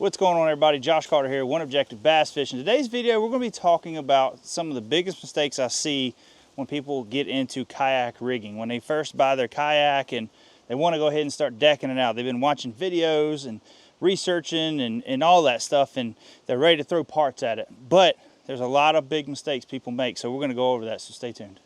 What's going on, everybody? Josh Carter here, One Objective Bass Fishing. Today's video, we're going to be talking about some of the biggest mistakes I see when people get into kayak rigging. When they first buy their kayak and they want to go ahead and start decking it out. They've been watching videos and researching and all that stuff, and they're ready to throw parts at it. But there's a lot of big mistakes people make, so we're going to go over that, so stay tuned.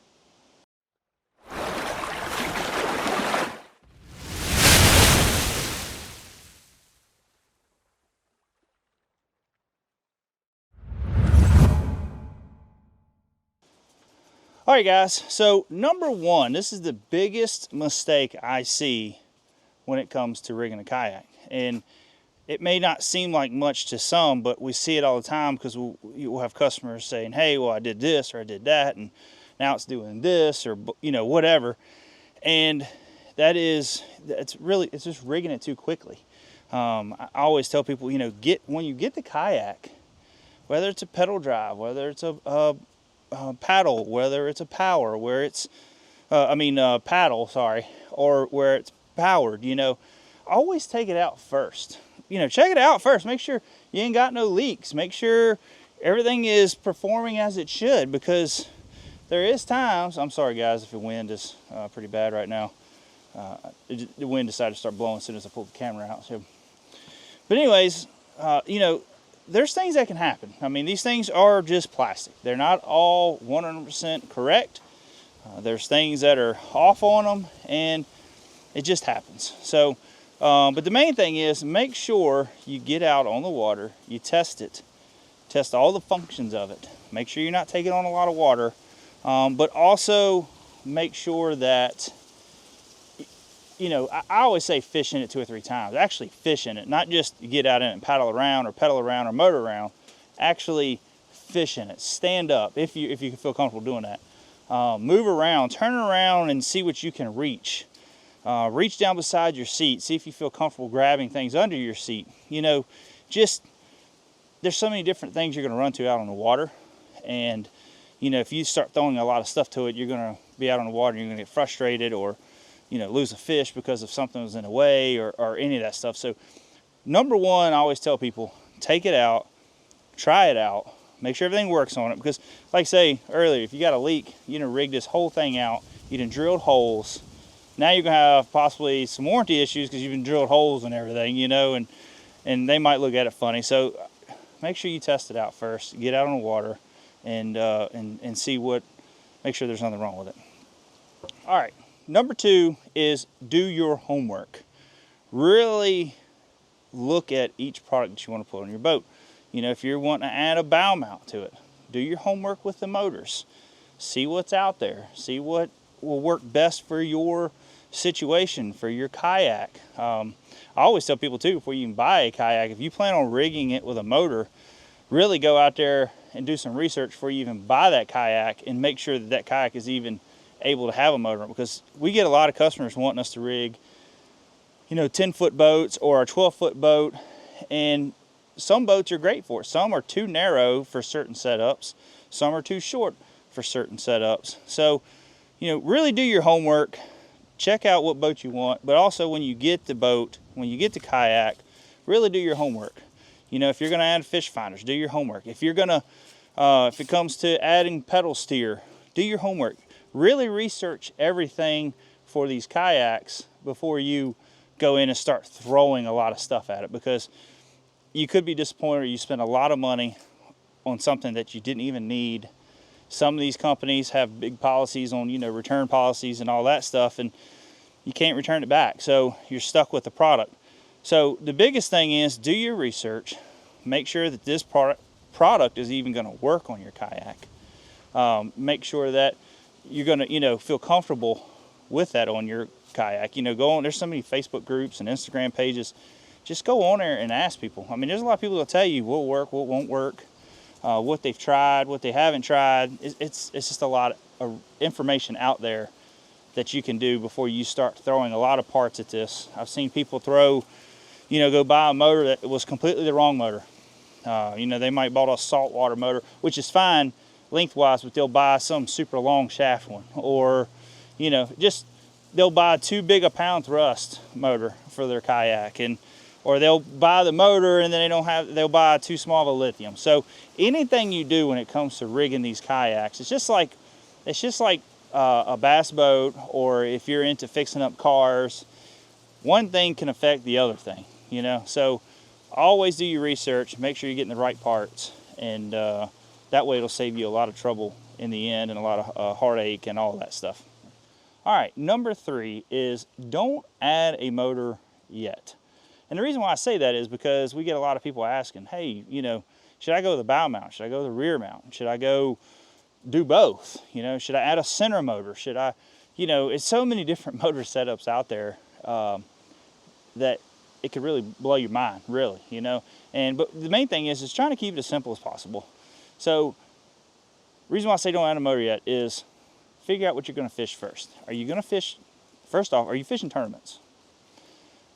All right, guys, so number one, this is the biggest mistake I see when it comes to rigging a kayak. And it may not seem like much to some, but we see it all the time because we'll have customers saying, hey, well, I did this or I did that, and now it's doing this, or, you know, whatever. And it's just rigging it too quickly. I always tell people, you know, when you get the kayak, whether it's a pedal drive, whether it's a paddle, whether it's a power, where it's paddle, sorry, or where it's powered, you know, always take it out first. You know, check it out first. Make sure you ain't got no leaks. Make sure everything is performing as it should, because there is times, I'm sorry guys if the wind is pretty bad right now. The wind decided to start blowing as soon as I pulled the camera out. So, but anyways, you know, there's things that can happen. I mean, these things are just plastic. They're not all 100% correct. There's things that are off on them, and it just happens. So, but the main thing is make sure you get out on the water, you test it, test all the functions of it. Make sure you're not taking on a lot of water, but also make sure that, you know, I always say fish in it 2 or 3 times. Actually fish in it, not just get out in it and paddle around or pedal around or motor around. Actually fish in it. Stand up if you can feel comfortable doing that. Move around, turn around and see what you can reach. Reach down beside your seat. See if you feel comfortable grabbing things under your seat. You know, just there's so many different things you're going to run to out on the water. And, you know, if you start throwing a lot of stuff to it, you're going to be out on the water and you're going to get frustrated, or you know, lose a fish because of something was in the way, or any of that stuff. So number one, I always tell people, take it out, try it out, make sure everything works on it, because like I say earlier, if you got a leak, you know, rig this whole thing out, you done drilled holes. Now you're gonna have possibly some warranty issues because you've been drilled holes and everything, you know, and they might look at it funny. So make sure you test it out first, get out on the water and see make sure there's nothing wrong with it. All right. Number two is do your homework. Really look at each product that you want to put on your boat. You know, if you're wanting to add a bow mount to it, do your homework with the motors. See what's out there. See what will work best for your situation, for your kayak. I always tell people too, before you can buy a kayak, if you plan on rigging it with a motor, really go out there and do some research before you even buy that kayak, and make sure that that kayak is even able to have a motor, because we get a lot of customers wanting us to rig, you know, 10-foot boats or a 12-foot boat, and some boats are great for it. Some are too narrow for certain setups, some are too short for certain setups. So, you know, really do your homework, check out what boat you want, but also when you get the boat, when you get the kayak, really do your homework. You know, if you're going to add fish finders, do your homework. If you're going to, if it comes to adding pedal steer, do your homework. Really research everything for these kayaks before you go in and start throwing a lot of stuff at it, because you could be disappointed, or you spend a lot of money on something that you didn't even need. Some of these companies have big policies on, you know, return policies and all that stuff, and you can't return it back, so you're stuck with the product. So the biggest thing is do your research, make sure that this product is even going to work on your kayak. Make sure that you're gonna, you know, feel comfortable with that on your kayak. You know, go on, there's so many Facebook groups and Instagram pages. Just go on there and ask people. I mean, there's a lot of people that'll tell you what will work, what won't work, what they've tried, what they haven't tried. It's just a lot of information out there that you can do before you start throwing a lot of parts at this. I've seen people throw, you know, go buy a motor that was completely the wrong motor. You know, they might bought a saltwater motor, which is fine lengthwise, but they'll buy some super long shaft one, or, you know, just they'll buy too big a pound thrust motor for their kayak, and or they'll buy the motor and then they'll buy too small of a lithium. So anything you do when it comes to rigging these kayaks, it's just like a bass boat, or if you're into fixing up cars, one thing can affect the other thing, you know. So always do your research, make sure you're getting the right parts, and that way it'll save you a lot of trouble in the end and a lot of heartache and all that stuff. All right, number 3 is don't add a motor yet. And the reason why I say that is because we get a lot of people asking, hey, you know, should I go with the bow mount? Should I go with the rear mount? Should I go do both? You know, should I add a center motor? Should I, you know, it's so many different motor setups out there that it could really blow your mind, really, you know. But the main thing is trying to keep it as simple as possible. So the reason why I say don't add a motor yet is figure out what you're going to fish first. Are you going to fish, first off, are you fishing tournaments?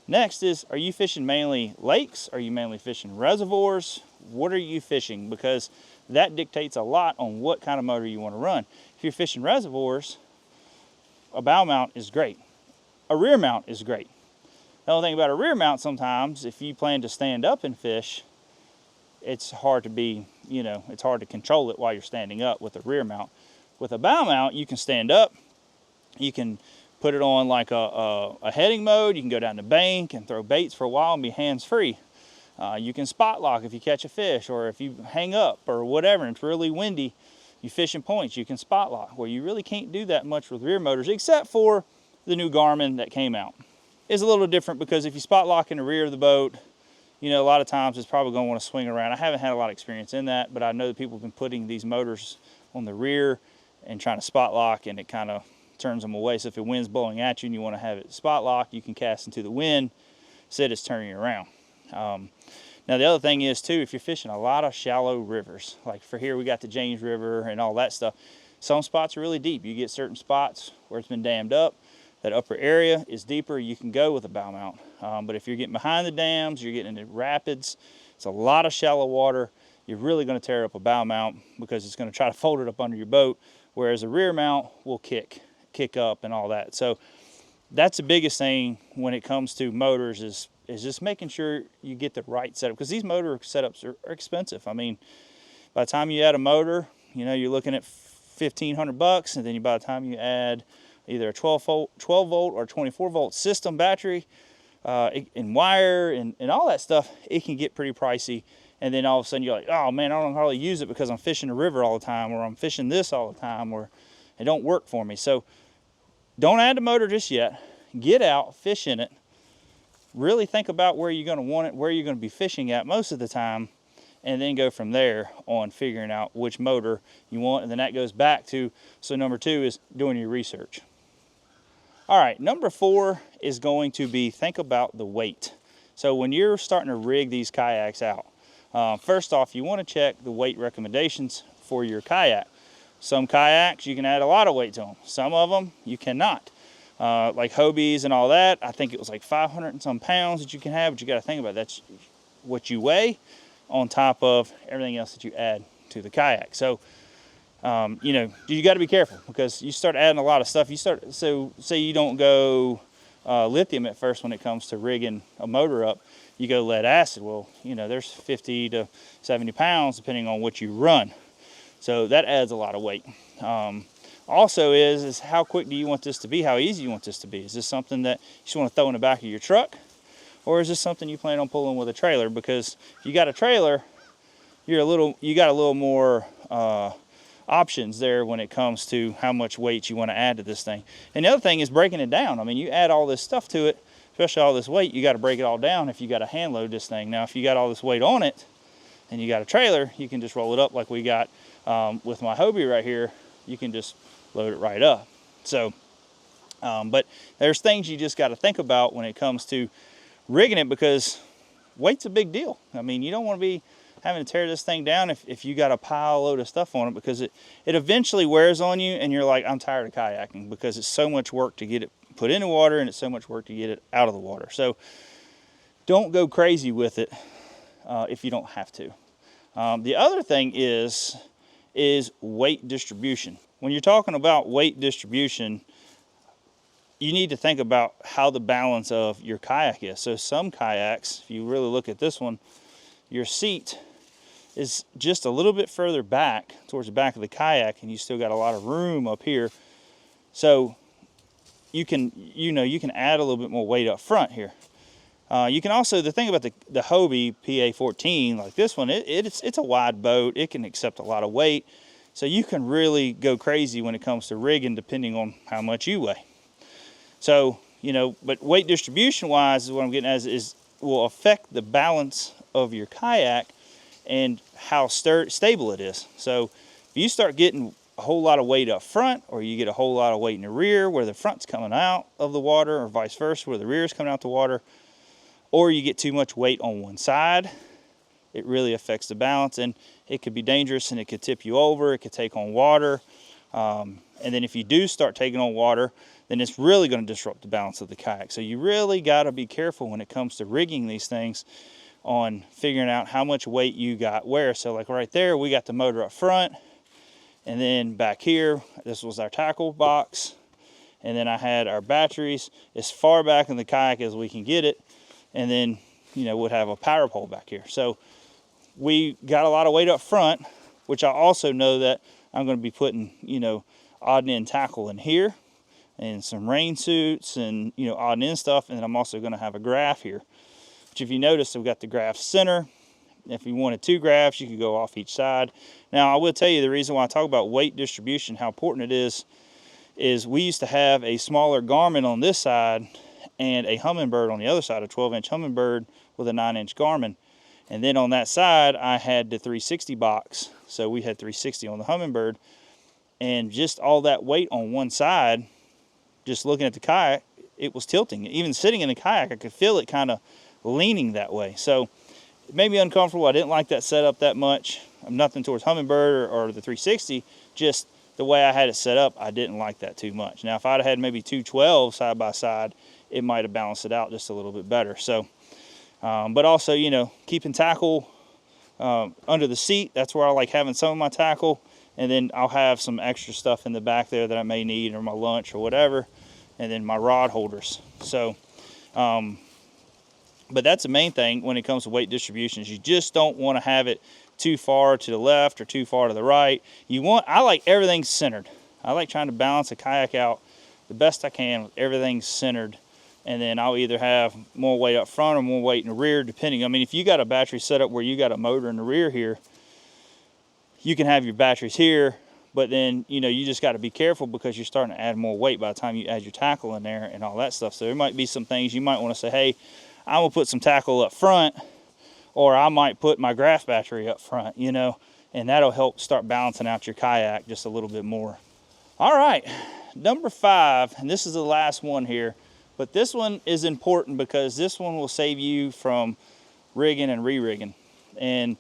Next is, are you fishing mainly lakes? Are you mainly fishing reservoirs? What are you fishing? Because that dictates a lot on what kind of motor you want to run. If you're fishing reservoirs, a bow mount is great. A rear mount is great. The only thing about a rear mount, sometimes if you plan to stand up and fish, it's hard to be, you know, it's hard to control it while you're standing up with a rear mount. With a bow mount, you can stand up, you can put it on like a heading mode, you can go down the bank and throw baits for a while and be hands-free. You can spot lock if you catch a fish, or if you hang up or whatever and it's really windy, you fish in points, you can spot lock, where you really can't do that much with rear motors, except for the new Garmin that came out. It's a little different because if you spot lock in the rear of the boat, you know, a lot of times it's probably going to want to swing around. I haven't had a lot of experience in that, but I know that people have been putting these motors on the rear and trying to spot lock, and it kind of turns them away. So if the wind's blowing at you and you want to have it spot lock, you can cast into the wind, said it's turning around. Now the other thing is too, if you're fishing a lot of shallow rivers, like for here we got the James River and all that stuff, some spots are really deep. You get certain spots where it's been dammed up, that upper area is deeper, you can go with a bow mount. But if you're getting behind the dams, you're getting into rapids, it's a lot of shallow water, you're really going to tear up a bow mount because it's going to try to fold it up under your boat, whereas a rear mount will kick up and all that. So that's the biggest thing when it comes to motors is just making sure you get the right setup, because these motor setups are expensive. I mean, by the time you add a motor, you know, you're looking at $1,500, and then by the time you add either a 12 volt or 24 volt system battery and wire and all that stuff, it can get pretty pricey. And then all of a sudden you're like, oh man, I don't hardly use it because I'm fishing the river all the time, or I'm fishing this all the time, or it don't work for me. So don't add the motor just yet. Get out, fish in it. Really think about where you're going to want it, where you're going to be fishing at most of the time, and then go from there on figuring out which motor you want. And then that goes back to, so number 2 is doing your research. All right, number 4 is going to be think about the weight. So when you're starting to rig these kayaks out, first off, you want to check the weight recommendations for your kayak. Some kayaks, you can add a lot of weight to them. Some of them, you cannot. Like Hobies and all that, I think it was like 500 and some pounds that you can have, but you got to think about that's what you weigh on top of everything else that you add to the kayak. So, you know, you got to be careful, because you start adding a lot of stuff. So say you don't go lithium at first when it comes to rigging a motor up, you go lead acid. Well, you know, there's 50 to 70 pounds depending on what you run. So that adds a lot of weight. Also is how quick do you want this to be? How easy you want this to be? Is this something that you just want to throw in the back of your truck? Or is this something you plan on pulling with a trailer? Because if you got a trailer, you got a little more options there when it comes to how much weight you want to add to this thing. And the other thing is breaking it down. I mean, you add all this stuff to it, especially all this weight, you got to break it all down if you got to hand load this thing. Now, if you got all this weight on it and you got a trailer, you can just roll it up like we got with my Hobie right here. You can just load it right up. So, but there's things you just got to think about when it comes to rigging it, because weight's a big deal. I mean, you don't want to be having to tear this thing down if you got a pile load of stuff on it, because it eventually wears on you and you're like, I'm tired of kayaking, because it's so much work to get it put in the water and it's so much work to get it out of the water. So don't go crazy with it if you don't have to. The other thing is weight distribution. When you're talking about weight distribution, you need to think about how the balance of your kayak is. So some kayaks, if you really look at this one, your seat is just a little bit further back towards the back of the kayak, and you still got a lot of room up here. So you can add a little bit more weight up front here. You can also, the thing about the Hobie PA14, like this one, it's a wide boat. It can accept a lot of weight. So you can really go crazy when it comes to rigging depending on how much you weigh. So, but weight distribution wise is what I'm getting at, is will affect the balance of your kayak and how stable it is. So if you start getting a whole lot of weight up front, or you get a whole lot of weight in the rear where the front's coming out of the water, or vice versa where the rear is coming out the water, or you get too much weight on one side, it really affects the balance, and it could be dangerous, and it could tip you over. It could take on water, and then if you do start taking on water, then it's really going to disrupt the balance of the kayak. So you really got to be careful when it comes to rigging these things on figuring out how much weight you got where. So like right there, we got the motor up front, and then back here, this was our tackle box, and then I had our batteries as far back in the kayak as we can get it, and then we'd have a power pole back here. So we got a lot of weight up front, which I also know that I'm going to be putting odd and end tackle in here, and some rain suits, and odd and end stuff, and then I'm also going to have a graph here, which if you notice, I've got the graph center. If you wanted 2 graphs, you could go off each side. Now I will tell you the reason why I talk about weight distribution, how important it is we used to have a smaller Garmin on this side and a Humminbird on the other side, a 12-inch Humminbird with a 9-inch Garmin. And then on that side, I had the 360 box. So we had 360 on the Humminbird, and just all that weight on one side, just looking at the kayak, it was tilting. Even sitting in the kayak, I could feel it kind of leaning that way. So it made me uncomfortable. I didn't like that setup that much. I'm nothing towards Humminbird or the 360, just the way I had it set up, I didn't like that too much. Now, if I'd had maybe 212 side by side, it might have balanced it out just a little bit better. So, but also, keeping tackle under the seat, that's where I like having some of my tackle. And then I'll have some extra stuff in the back there that I may need, or my lunch or whatever. And then my rod holders. So, but that's the main thing when it comes to weight distributions. You just don't want to have it too far to the left or too far to the right. I like everything centered. I like trying to balance a kayak out the best I can with everything centered. And then I'll either have more weight up front or more weight in the rear, depending. I mean, if you got a battery set up where you got a motor in the rear here, you can have your batteries here, but then, you just got to be careful because you're starting to add more weight by the time you add your tackle in there and all that stuff. So there might be some things you might want to say, hey, I'm going to put some tackle up front, or I might put my graph battery up front, and that'll help start balancing out your kayak just a little bit more. All right, number 5, and this is the last one here, but this one is important because this one will save you from rigging and re-rigging. And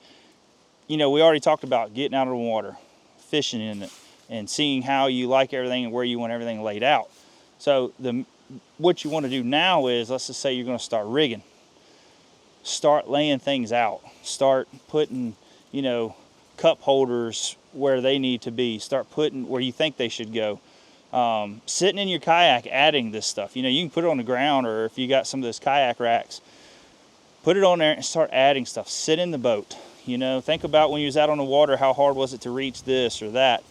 we already talked about getting out of the water, fishing in it, and seeing how you like everything and where you want everything laid out. So what you want to do now is, let's just say you're going to start rigging. Start laying things out. Start putting, cup holders where they need to be. Start putting where you think they should go. Sitting in your kayak, adding this stuff. You can put it on the ground, or if you got some of those kayak racks, put it on there and start adding stuff. Sit in the boat. Think about when you was out on the water, how hard was it to reach this or that?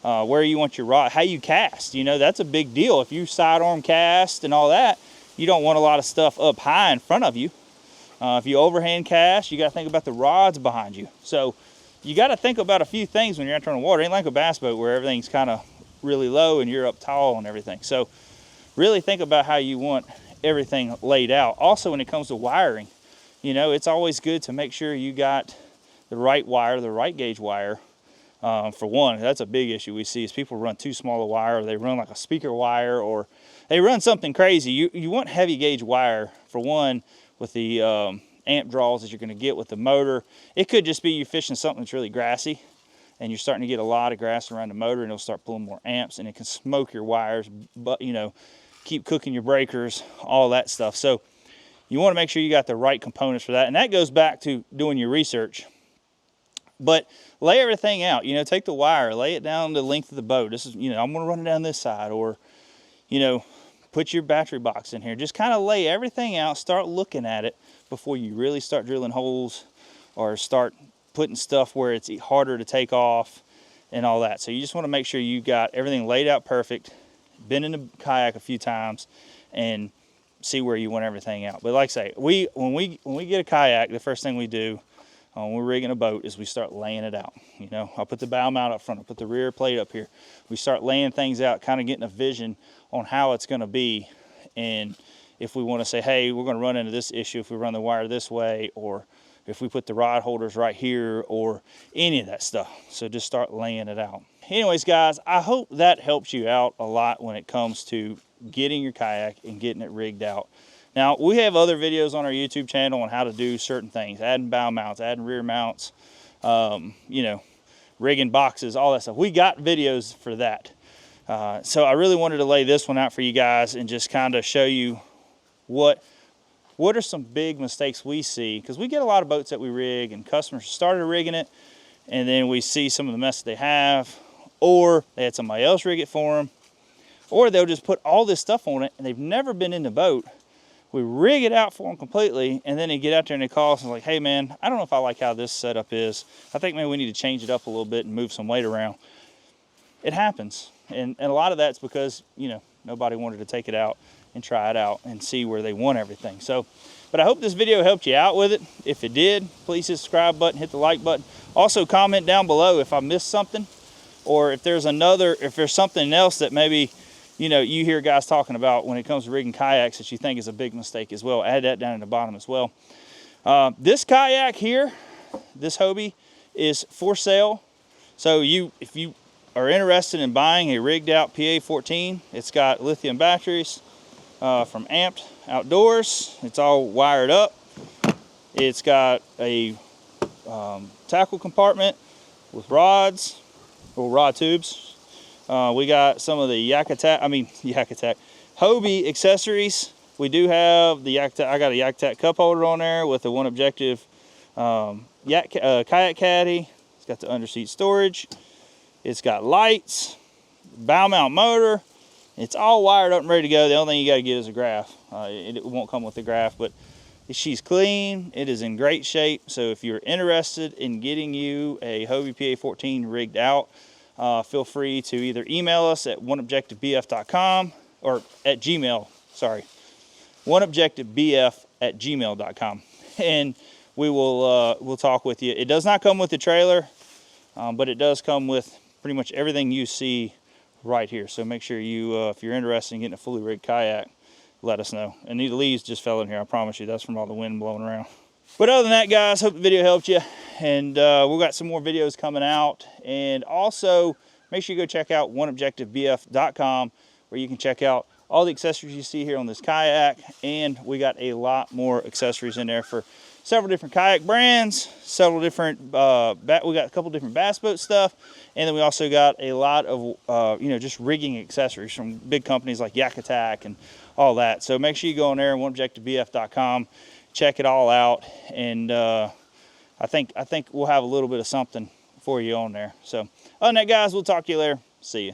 Where you want your rod, how you cast. That's a big deal. If you sidearm cast and all that, you don't want a lot of stuff up high in front of you. If you overhand cast, you got to think about the rods behind you. So you got to think about a few things when you're out on the water. It ain't like a bass boat where everything's kind of really low and you're up tall and everything. So really think about how you want everything laid out. Also, when it comes to wiring, it's always good to make sure you got the right wire, the right gauge wire. For one, that's a big issue we see is people run too small a wire, or they run like a speaker wire, or they run something crazy. You want heavy gauge wire, for one, with the amp draws that you're going to get with the motor. It could just be you fishing something that's really grassy, and you're starting to get a lot of grass around the motor, and it'll start pulling more amps, and it can smoke your wires, but keep cooking your breakers, all that stuff. So you want to make sure you got the right components for that, and that goes back to doing your research. But lay everything out. Take the wire, lay it down the length of the boat. This is, I'm going to run it down this side, or put your battery box in here. Just kind of lay everything out, start looking at it before you really start drilling holes or start putting stuff where it's harder to take off and all that. So you just want to make sure you got everything laid out perfect, been in the kayak a few times, and see where you want everything out. But like I say, when we get a kayak, the first thing we do when we're rigging a boat is we start laying it out. You know, I'll put the bow mount up front, I'll put the rear plate up here. We start laying things out, kind of getting a vision on how it's going to be, and if we want to say, hey, we're going to run into this issue if we run the wire this way, or if we put the rod holders right here, or any of that stuff. So just start laying it out. Anyways, guys, I hope that helps you out a lot when it comes to getting your kayak and getting it rigged out. Now, we have other videos on our YouTube channel on how to do certain things, adding bow mounts, adding rear mounts, you know, rigging boxes, all that stuff. We got videos for that. So I really wanted to lay this one out for you guys and just kind of show you what are some big mistakes we see, because we get a lot of boats that we rig and customers started rigging it and then we see some of the mess they have, or they had somebody else rig it for them, or they'll just put all this stuff on it and they've never been in the boat. We rig it out for them completely, and then they get out there and they call us and like, hey man, I don't know if I like how this setup is. I think maybe we need to change it up a little bit and move some weight around. It happens, and a lot of that's because, you know, nobody wanted to take it out and try it out and see where they want everything. So, but I hope this video helped you out with it. If it did, please hit the subscribe button, hit the like button. Also comment down below if I missed something, or if there's something else that maybe, you know, you hear guys talking about when it comes to rigging kayaks that you think is a big mistake as well. Add that down in the bottom as well. This kayak here, this Hobie, is for sale. So if you are interested in buying a rigged out PA14, it's got lithium batteries from Amped Outdoors. It's all wired up. It's got a tackle compartment with rods, or rod tubes. We got some of the Hobie accessories. We do have the I got a Yak cup holder on there with a One Objective kayak caddy. It's got the underseat storage. It's got lights, bow mount motor. It's all wired up and ready to go. The only thing you got to get is a graph. It won't come with the graph, but she's clean. It is in great shape. So if you're interested in getting you a Hobie PA14 rigged out, feel free to either email us at oneobjectivebf.com or at Gmail, sorry, oneobjectivebf@gmail.com, and we'll talk with you. It does not come with the trailer, but it does come with pretty much everything you see right here. So make sure you, if you're interested in getting a fully rigged kayak, let us know. And the leaves just fell in here, I promise you. That's from all the wind blowing around. But other than that, guys, hope the video helped you. And we've got some more videos coming out. And also, make sure you go check out oneobjectivebf.com, where you can check out all the accessories you see here on this kayak. And we got a lot more accessories in there for several different kayak brands, several different, we got a couple different bass boat stuff. And then we also got a lot of, you know, just rigging accessories from big companies like Yak and all that. So make sure you go on there, oneobjectivebf.com. Check it all out, and I think we'll have a little bit of something for you on there. So other than that, guys, we'll talk to you later. See you.